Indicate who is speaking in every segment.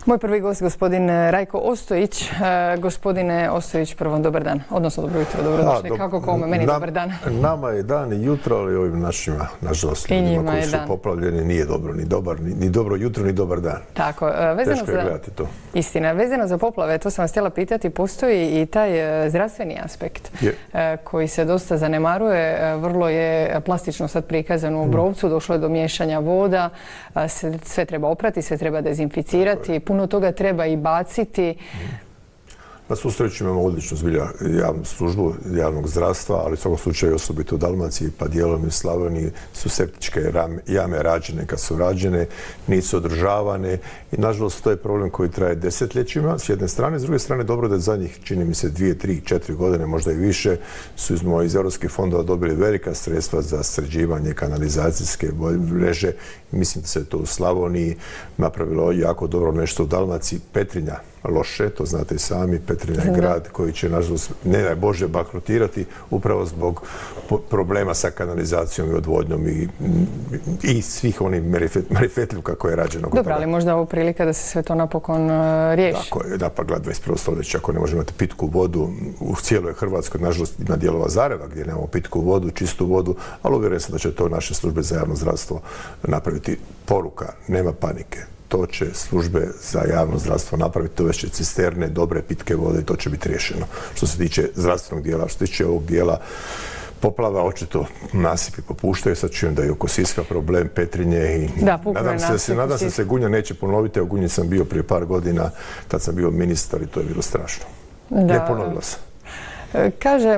Speaker 1: Moj prvi gost, gospodin Rajko Ostojić. Gospodine Ostojić, prvo dobar dan, odnosno dobro jutro, dobrodošli. Kako kome? Meni dobar dan.
Speaker 2: Nama je dan i jutro, ali ovim našima, nažalost, ljudima koji su poplavljeni, nije dobro, ni dobro jutro, ni dobar dan.
Speaker 1: Tako,
Speaker 2: teško je gledati to.
Speaker 1: Istina, vezano za poplave, to sam vas htjela pitati, postoji i taj zdravstveni aspekt koji se dosta zanemaruje. Vrlo je plastično sad prikazan u Obrovcu, došlo je do miješanja voda, sve treba oprati, sve treba dezinficirati, puno toga treba i baciti.
Speaker 2: Na svu sreću imamo odličnu zbilja javnu službu javnog zdravstva, ali u svakom slučaju osobito u Dalmaciji pa dijelom i u Slavoniji su septičke jame rađene kad su rađene, nisu održavane i nažalost to je problem koji traje desetljećima s jedne strane, s druge strane dobro da zadnjih čini mi se 2, 3, 4 godine, možda i više, smo iz europskih fondova dobili velika sredstva za sređivanje kanalizacijske mreže. Mislim da se to u Slavoniji napravilo jako dobro, nešto u Dalmaciji. Petrinja loše, to znate i sami, Petrinja je grad koji će, nažalost, ne daj Bože, bankrotirati upravo zbog problema sa kanalizacijom i odvodnjom i svih onih marifetljuka koje je rađeno.
Speaker 1: Dobro, ali možda ovo prilika da se sve to napokon riješi.
Speaker 2: Tako je, da pa gled 21. stoljeća, ako ne možemo imati pitku vodu u cijeloj Hrvatskoj, nažalost ima dijelova Zagreba gdje nemamo pitku vodu, čistu vodu, ali uvjeren sam da će to naše službe za javno zdravstvo napraviti. Poruka, nema panike. To će službe za javno zdravstvo napraviti, to će cisterne, dobre pitke vode i to će biti riješeno. Što se tiče zdravstvenog dijela, što se tiče ovog dijela poplava, očito nasipi popuštaju. Sad čujem da je oko Siska problem, Petrinje i nadam se da se Gunja neće ponoviti. U Gunji sam bio prije par godina, tad sam bio ministar i to je bilo strašno. Ne ponovilo se.
Speaker 1: Kaže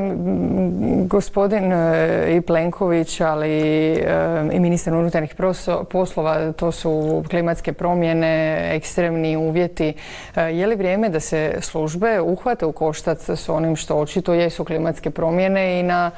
Speaker 1: gospodin i Plenković, ali i ministar unutarnjih poslova, to su klimatske promjene, ekstremni uvjeti. Je li vrijeme da se službe uhvate u koštac s onim što očito jesu klimatske promjene i na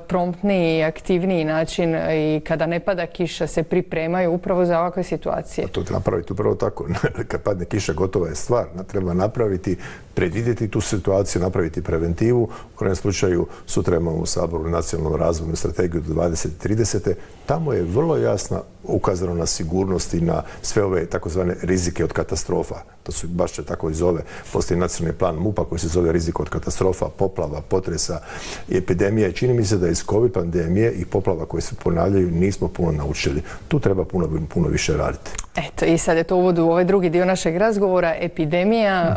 Speaker 1: promptniji i aktivniji način i kada ne pada kiša se pripremaju upravo za ovakve situacije?
Speaker 2: To treba napraviti upravo tako. Kad padne kiša, gotova je stvar. Treba napraviti, predvidjeti tu situaciju, napraviti preventivu. U kojem slučaju sutra imamo u Saboru nacionalnu razvojnu strategiju do 2030. Tamo je vrlo jasno ukazano na sigurnost i na sve ove takozvane rizike od katastrofa. To su baš se tako i zove. Postoji nacionalni plan MUP-a koji se zove rizik od katastrofa, poplava, potresa i epidemije. Čini mi se da iz COVID pandemije i poplava koje se ponavljaju nismo puno naučili. Tu treba puno više raditi.
Speaker 1: Eto, i sad je to uvod u ovaj drugi dio našeg razgovora. Epidemija,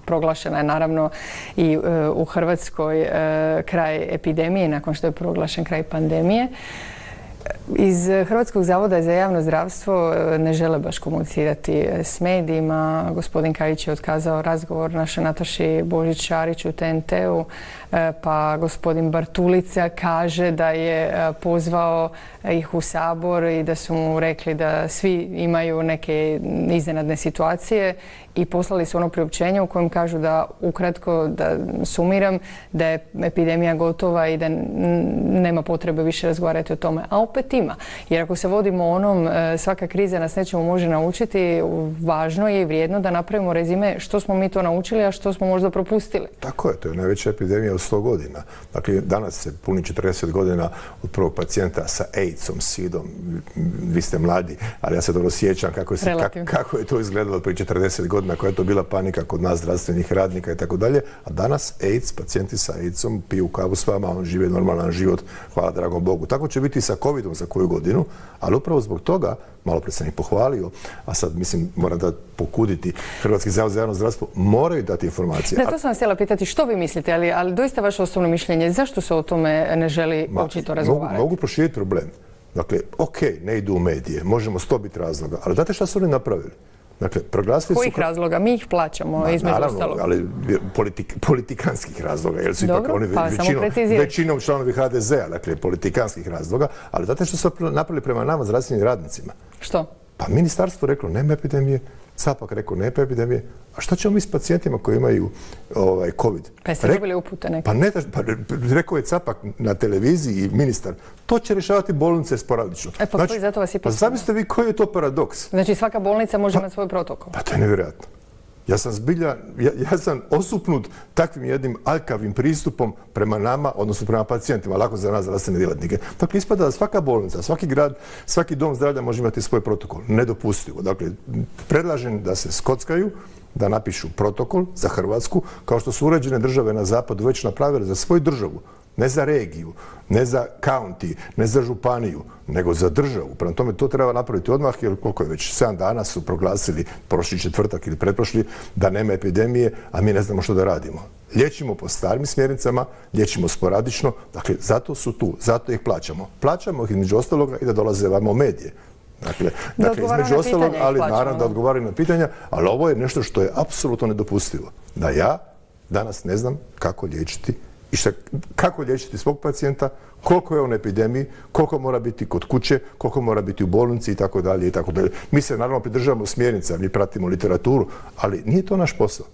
Speaker 1: proglašena je naravno i u Hrvatskoj kraj epidemije nakon što je proglašen kraj pandemije. Iz Hrvatskog zavoda za javno zdravstvo ne žele baš komunicirati s medijima. Gospodin Kajić je otkazao razgovor našoj Nataši Božić-Šarić u TNT-u, pa gospodin Bartulica kaže da je pozvao ih u Sabor i da su mu rekli da svi imaju neke iznenadne situacije i poslali su ono priopćenje u kojem kažu da, ukratko, da sumiram, da je epidemija gotova i da nema potrebe više razgovarati o tome. A opet ima. Jer ako se vodimo onom svaka kriza nas nečemu može naučiti, važno je i vrijedno da napravimo rezime što smo mi to naučili, a što smo možda propustili.
Speaker 2: Tako je, to je najveća epidemija od 100 godina. Dakle, danas se puni 40 godina od prvog pacijenta sa AIDS-om, SIDom. Vi ste mladi, ali ja se dobro sjećam kako je to izgledalo prije 40 godina, koja je to bila panika kod nas zdravstvenih radnika i tako dalje. A danas AIDS, pacijenti sa AIDS-om piju kavu s vama, on žive normalan život, hvala dragom Bogu. Tako će biti sa COVID-om za koju godinu, ali upravo zbog toga, malo prije sam ih pohvalio, a sad mislim moram da pokuditi Hrvatski zavod za javno zdravstvo, moraju dati informacije.
Speaker 1: Da, to sam vas htjela pitati što vi mislite, ali doista vaše osobno mišljenje, zašto se o tome ne želi očito razgovarati?
Speaker 2: Mogu proširiti problem. Dakle, ne idu u medije, možemo 100 biti razloga, ali znate šta su oni napravili? Dakle, proglasili
Speaker 1: kojih razloga? Mi ih plaćamo između ostalog.
Speaker 2: Ali politikanskih razloga, jer su
Speaker 1: ipak oni
Speaker 2: većinom članovi HDZ-a, dakle politikanskih razloga, ali znate što su napravili prema nama zdravstvenim radnicima?
Speaker 1: Što?
Speaker 2: Pa ministarstvo reklo nema epidemije, Capak rekao nema epidemije, a šta ćemo mi s pacijentima koji imaju COVID?
Speaker 1: Pa jeste dobili upute neke?
Speaker 2: Pa rekao je Capak na televiziji i ministar, to će rješavati bolnice sporadično.
Speaker 1: Znači, zato vas je pitao.
Speaker 2: Pa zamislite vi koji je to paradoks?
Speaker 1: Znači svaka bolnica može imati svoj protokol?
Speaker 2: Pa to je nevjerojatno. Ja sam osupnut takvim jednim aljkavim pristupom prema nama, odnosno prema pacijentima, lako za nas zdravstvene djelatnike. Dakle, ispada da svaka bolnica, svaki grad, svaki dom zdravlja može imati svoj protokol. Nedopustivo. Dakle, predlažem da se skockaju, da napišu protokol za Hrvatsku, kao što su uređene države na zapadu već napravile za svoju državu. Ne za regiju, ne za county, ne za županiju, nego za državu. Prema tome to treba napraviti odmah, jer koliko je već 7 dana su proglasili prošli četvrtak ili pretprošli da nema epidemije, a mi ne znamo što da radimo. Liječimo po starim smjernicama, liječimo sporadično, dakle zato su tu, zato ih plaćamo. Plaćamo ih između ostaloga i da dolaze vamo u medije. Dakle između ostalog, ali naravno da odgovaraju na pitanja, ali ovo je nešto što je apsolutno nedopustivo. Da ja danas ne znam kako liječiti i kako liječiti svog pacijenta, koliko je on u epidemiji, koliko mora biti kod kuće, koliko mora biti u bolnici i tako dalje i tako dalje. Mi se naravno pridržavamo smjernica, mi pratimo literaturu, ali nije to naš posao.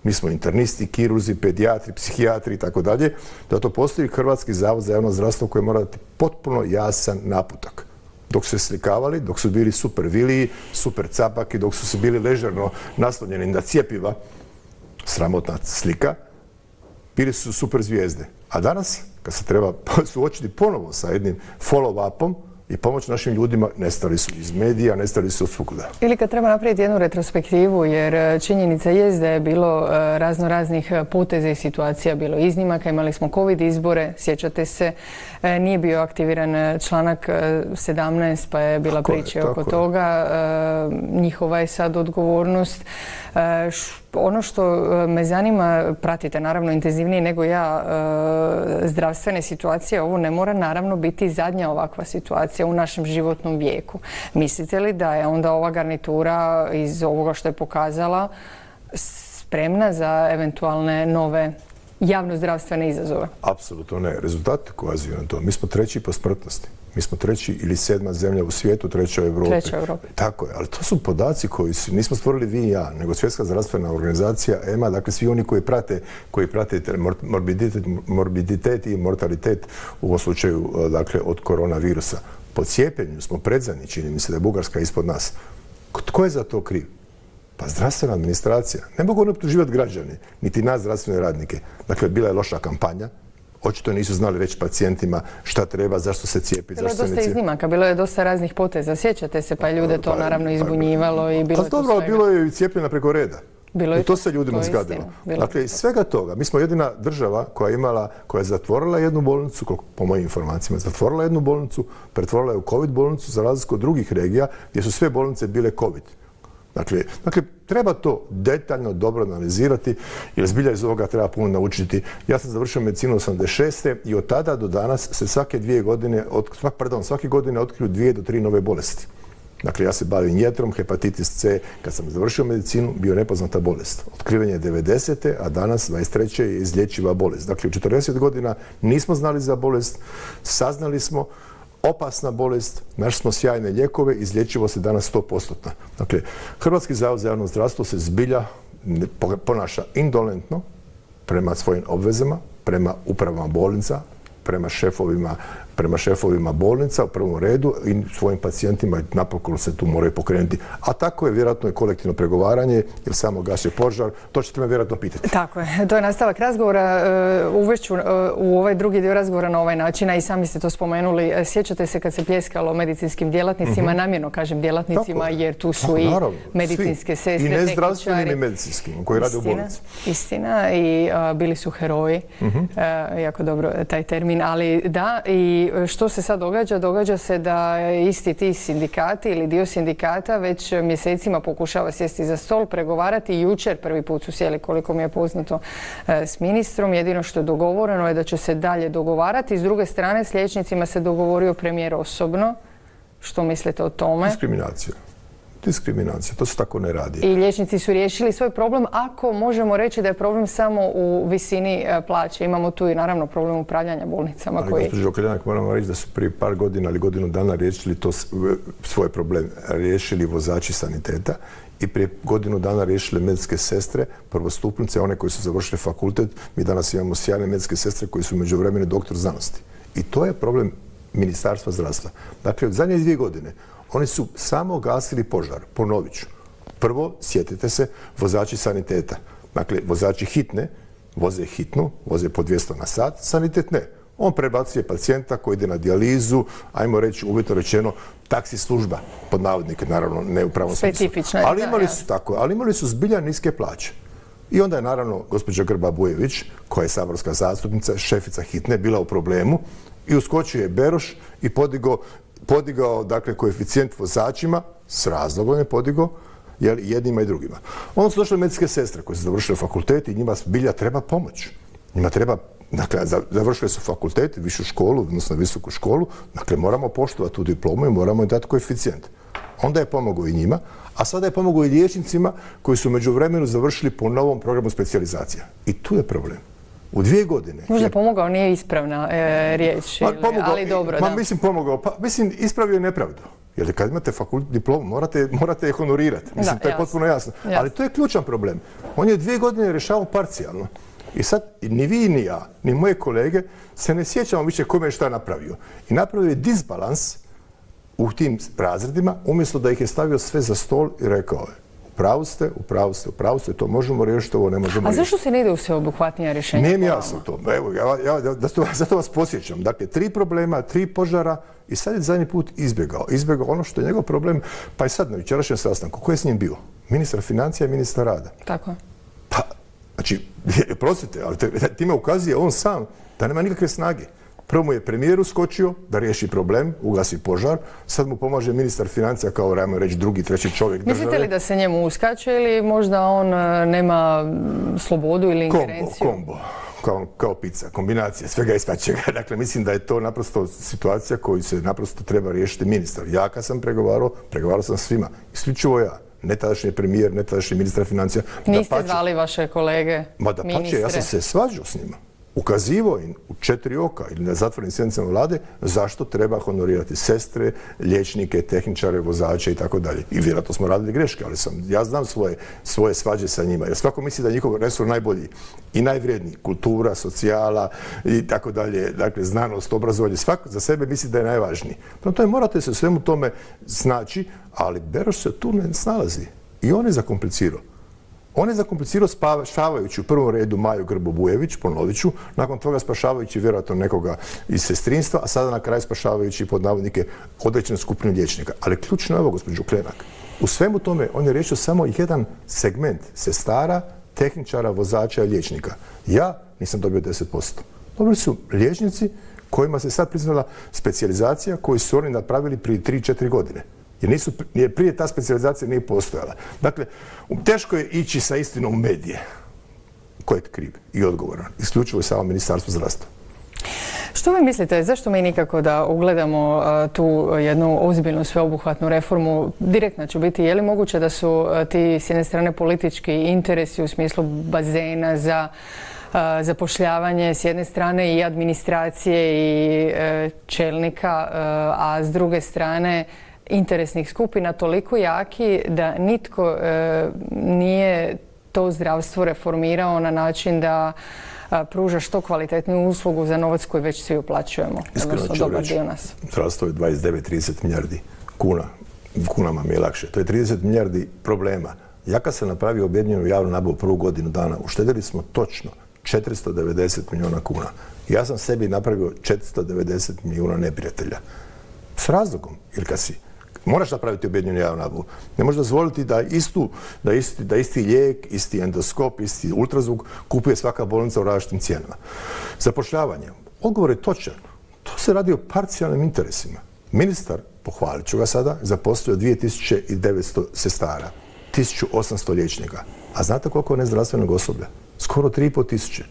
Speaker 2: Mi smo internisti, kirurzi, pedijatri, psihijatri i tako dalje. Zato postoji Hrvatski zavod za javno zdravstvo koji mora dati potpuno jasan naputak. Dok su se slikavali, dok su bili super viliji, super capaki, dok su se bili ležerno naslonjeni na cjepiva, sramotna slika, bili su super zvijezde. A danas, kad se treba suočiti ponovo sa jednim follow-upom i pomoć našim ljudima, nestali su iz medija, nestali su od svukuda.
Speaker 1: Ili kad treba napraviti jednu retrospektivu, jer činjenica je da je bilo raznih poteza i situacija, bilo iznimaka, imali smo COVID izbore, sjećate se, nije bio aktiviran članak 17, pa je bila priča oko toga. Njihova je sad odgovornost. Ono što me zanima, pratite naravno intenzivnije nego ja zdravstvene situacije, ovo ne mora naravno biti zadnja ovakva situacija u našem životnom vijeku. Mislite li da je onda ova garnitura iz ovoga što je pokazala spremna za eventualne nove javnozdravstvene izazove?
Speaker 2: Apsolutno ne. Rezultati ukazuju na to. Mi smo 3. po smrtnosti. Mi smo 3. ili 7. zemlja u svijetu, 3. u Europi.
Speaker 1: 3. u Europi.
Speaker 2: Tako je, ali to su podaci koji nismo stvorili vi i ja, nego Svjetska zdravstvena organizacija, EMA, dakle svi oni koji prate morbiditet i mortalitet u ovom slučaju dakle, od koronavirusa. Po cijepljenju smo predzadnji, čini mi se da je Bugarska ispod nas. Tko je za to kriv? Pa zdravstvena administracija. Ne mogu oni optuživati građani, niti nas zdravstvene radnike. Dakle, bila je loša kampanja. Očito nisu znali reći pacijentima šta treba, zašto se cijepiti, zašto se ne cijepiti.
Speaker 1: Bilo je dosta iznimaka, bilo je dosta raznih poteza. Sjećate se, pa je ljude to naravno izbunjivalo i bilo je to svega.
Speaker 2: Bilo je i cijepljena preko reda. I to se ljudima zgadilo. Dakle, iz svega toga, mi smo jedina država koja je zatvorila jednu bolnicu, po mojim informacijama, zatvorila jednu bolnicu, pretvorila je u COVID bolnicu za razliku od drugih regija gdje su sve bolnice bile COVID. Dakle, treba to detaljno, dobro analizirati, jer zbilja iz ovoga treba puno naučiti. Ja sam završio medicinu 86. i od tada do danas se svake godine otkriju 2 do 3 nove bolesti. Dakle, ja se bavim jetrom, hepatitis C. Kad sam završio medicinu, bio nepoznata bolest. Otkriven je 90. a danas 23. je izlječiva bolest. Dakle, u 40 godina nismo znali za bolest, saznali smo, opasna bolest, našli smo sjajne lijekove, izlječivo se danas 100%. Dakle, Hrvatski zavod za javno zdravstvo se zbilja ponaša indolentno prema svojim obvezama, prema upravama bolnica, prema šefovima bolnica u prvom redu i svojim pacijentima i napokon se tu moraju pokrenuti. A tako je vjerojatno i kolektivno pregovaranje, jer samo gaši požar. To ćete me vjerojatno pitati.
Speaker 1: Tako je. To je nastavak razgovora. Uvešću u ovaj drugi dio razgovora na ovaj način, a i sami ste to spomenuli. Sjećate se kad se pljeskalo medicinskim djelatnicima, namjerno kažem djelatnicima, jer tu su i medicinske sestre,
Speaker 2: i nezdravstvenim i medicinskim koji rade u bolnici.
Speaker 1: Istina, i bili su heroji. Jako dobro taj termin, ali da, i što se sad događa? Događa se da isti ti sindikati ili dio sindikata već mjesecima pokušava sjesti za stol, pregovarati. Jučer prvi put su sjeli, koliko mi je poznato, s ministrom. Jedino što je dogovoreno je da će se dalje dogovarati. S druge strane, s liječnicima se dogovorio premijer osobno. Što mislite o tome?
Speaker 2: Diskriminacija, to se tako ne radi.
Speaker 1: I liječnici su riješili svoj problem, ako možemo reći da je problem samo u visini plaće. Imamo tu i naravno problem upravljanja bolnicama.
Speaker 2: Ali gospođo Okreljanak, moramo reći da su prije par godina ili godinu dana riješili to svoj problem. Riješili vozači saniteta i prije godinu dana riješile medicinske sestre, prvostupnice, one koji su završili fakultet. Mi danas imamo sjajne medicinske sestre koji su u međuvremenu doktor znanosti. I to je problem Ministarstva zdravstva. Dakle, od zadnje 2 godine oni su samo gasili požar, ponovit ću. Prvo, sjetite se, vozači saniteta. Dakle, vozači hitne voze hitnu, voze po 200 na sat, sanitet ne. On prebacuje pacijenta koji ide na dijalizu, ajmo reći, uvjetno rečeno, taksi služba, pod navodnike, naravno, ne u pravom smislu.
Speaker 1: Specifična.
Speaker 2: Ali imali su zbilja niske plaće. I onda je naravno gospođa Grba-Bujević, koja je saborska zastupnica, šefica hitne, bila u problemu i uskočio je Beroš i podigao dakle, koeficijent vozačima, s razlogom je podigao, jednima i drugima. Onda su došle medicinske sestre koje su završile fakultet i njima zbilja treba pomoć. Njima treba, dakle, završile su fakultet, višu školu, odnosno visoku školu, dakle, moramo poštovati tu diplomu i moramo im dati koeficijent. Onda je pomogao i njima, a sada je pomogao i liječnicima koji su međuvremenu završili po novom programu specijalizacija. I tu je problem. U 2 godine...
Speaker 1: Možda pomogao nije ispravna riječ, ali dobro, da.
Speaker 2: Mislim pomogao, ispravio je nepravdu. Jer kad imate fakultet diplomu, morate je honorirati. Mislim, to je potpuno jasno. Ali to je ključan problem. On je 2 godine rješavao parcijalno. I sad, ni vi, ni ja, ni moje kolege se ne sjećamo više kome je šta napravio. I napravio je disbalans u tim razredima, umjesto da ih je stavio sve za stol i rekao je upravu ste, to možemo riješiti, ovo ne možemo riješiti.
Speaker 1: A zašto se ne ide u sveobuhvatnija rješenja?
Speaker 2: Nije mi jasno to. Evo, zato vas podsjećam. Dakle, 3 problema, 3 požara i sad je zadnji put izbjegao. Izbjegao ono što je njegov problem, pa i sad na jučerašnjem sastanku. Ko je s njim bio? Ministar financija i ministar rada.
Speaker 1: Tako.
Speaker 2: Pa, znači, prostite, ali time ukazuje on sam da nema nikakve snage. Prvo mu je premijer uskočio da riješi problem, ugasi požar, sad mu pomaže ministar financija kao, ajmo reći, drugi, treći čovjek države.
Speaker 1: Mislite li da se njemu uskače ili možda on nema slobodu ili ingerenciju?
Speaker 2: Kombo. Kao pizza, kombinacija, svega i svačega. Dakle, mislim da je to naprosto situacija koju se naprosto treba riješiti ministar. Ja kad sam pregovarao sam svima, isključivo ja. Ne tadašnji premijer, ne tadašnji ministar financija.
Speaker 1: Niste zvali vaše kolege, ministre?
Speaker 2: Ja sam se svađao s njima. Ukazivao im u 4 oka ili na zatvorenim sjednicama vlade zašto treba honorirati sestre, liječnike, tehničare, vozače i tako dalje. I vjerojatno smo radili greške, ali ja znam svoje svađe sa njima. Jer svako misli da je njihov resor najbolji i najvrijedniji. Kultura, socijala i tako dalje. Dakle, znanost, obrazovanje. Svako za sebe misli da je najvažniji. Prema tome, morate se u svemu tome snaći, ali Beroš se tu ne snalazi. I on je zakomplicirao. On je zakomplicirao spašavajući u prvom redu Maju Grbu-Bujević, ponovit ću, nakon toga spašavajući vjerojatno nekoga iz sestrinstva, a sada na kraju spašavajući pod navodnike određenu skupinu liječnika. Ali ključno je ovo, gospođo Klenak. U svemu tome on je riješio samo jedan segment sestara, tehničara, vozača i liječnika. Ja nisam dobio 10%. Dobili su liječnici kojima se sad priznala specijalizacija koju su oni napravili prije 3-4 godine. Jer prije ta specijalizacija nije postojala. Dakle, teško je ići sa istinom u medije. Ko je kriv i odgovoran? Isključivo je samo Ministarstvo zdravstva.
Speaker 1: Što vi mislite, zašto mi nikako da ugledamo tu jednu ozbiljnu sveobuhvatnu reformu? Direktno će biti, je li moguće da su ti s jedne strane politički interesi u smislu bazena za zapošljavanje s jedne strane i administracije i čelnika, a s druge strane interesnih skupina toliko jaki da nitko nije to zdravstvo reformirao na način da pruža što kvalitetniju uslugu za novac koji već svi uplaćujemo.
Speaker 2: Iskreno ću reći, zdravstvo je 29-30 milijardi kuna. Kunama mi je lakše. To je 30 milijardi problema. Ja kad sam napravio objedinjenu javnu nabavu prvu godinu dana, uštedili smo točno 490 milijuna kuna. Ja sam sebi napravio 490 milijuna neprijatelja. S razlogom, jer kad si moraš napraviti objedinjenu javnu nabavu. Ne možeš dozvoliti da isti lijek, isti endoskop, isti ultrazvuk kupuje svaka bolnica u različitim cijenama. Zapošljavanje. Odgovor je točan. To se radi o parcijalnim interesima. Ministar, pohvalit ću ga sada, zaposlio 2900 sestara, 1800 liječnika. A znate koliko je nezdravstvenog osoblja? Skoro 3500.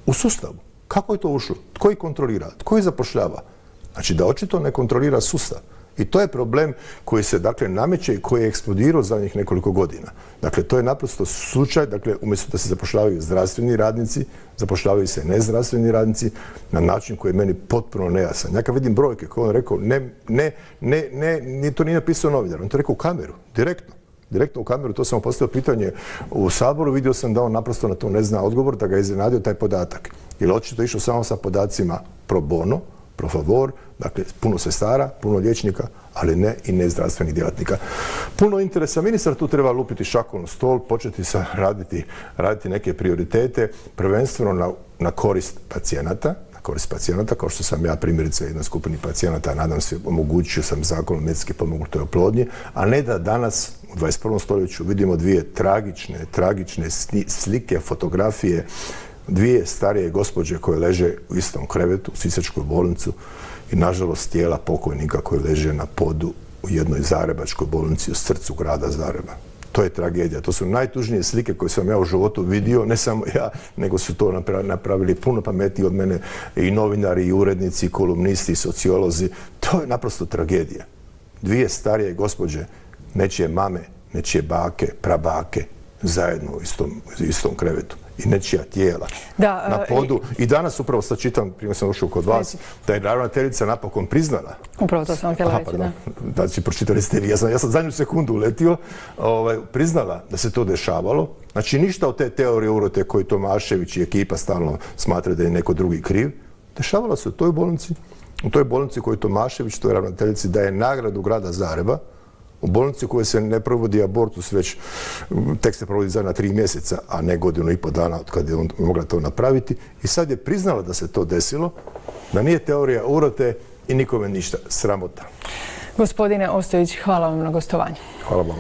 Speaker 2: U sustavu. Kako je to ušlo? Tko ih kontrolira? Tko ih zapošljava? Znači da očito ne kontrolira sustav. I to je problem koji se dakle nameće i koji je eksplodirao zadnjih nekoliko godina. Dakle, to je naprosto slučaj, dakle, umjesto da se zapošljavaju zdravstveni radnici, zapošljavaju se nezdravstveni radnici na način koji je meni potpuno nejasan. Ja kad vidim brojke koje on rekao, to nije napisao novinar, on to rekao u kameru, direktno u kameru, to sam postavio pitanje u Saboru, vidio sam da on naprosto na to ne zna odgovor, da ga je iznenadio taj podatak. Jer očito išao samo sa podacima pro bono, pro favor, dakle puno sestara, puno liječnika, ali ne i ne zdravstvenih djelatnika. Puno interesa. Ministar tu treba lupiti šakom na stol, početi raditi neke prioritete, prvenstveno na korist pacijenata, kao što sam ja primjerice jednoj skupini pacijenata, nadam se, omogućio sam zakon o medicinski pomognutoj oplodnji, a ne da danas u 21. stoljeću vidimo dvije tragične slike, fotografije, dvije starije gospođe koje leže u istom krevetu u sisačkoj bolnici i nažalost tijela pokojnika koje leže na podu u jednoj zagrebačkoj bolnici u srcu grada Zagreba. To je tragedija. To su najtužnije slike koje sam ja u životu vidio, ne samo ja, nego su to napravili puno pametniji od mene i novinari, i urednici, i kolumnisti, i sociolozi. To je naprosto tragedija. Dvije starije gospođe, nečije mame, nečije bake, prabake, zajedno u istom krevetu. I nečija tijela na podu. I danas upravo sad čitam, prije sam došao kod vas, da je ravnateljica napokon priznala.
Speaker 1: Upravo to sam htjela reći, da.
Speaker 2: Znači, pročitali ste vi, ja sam zadnju sekundu uletio, priznala da se to dešavalo. Znači, ništa od te teorije urote koju Tomašević i ekipa stalno smatra da je neko drugi kriv. Dešavalo se u toj bolnici koju Tomašević, toj ravnateljici, daje nagradu grada Zagreba, u bolnici u kojoj se ne provodi abortus već, tek se provodi za 3 mjeseca, a ne 1,5 dana od kada je on mogla to napraviti. I sad je priznala da se to desilo, da nije teorija urote i nikome ništa. Sramota.
Speaker 1: Gospodine Ostojić, hvala vam na gostovanju.
Speaker 2: Hvala vam.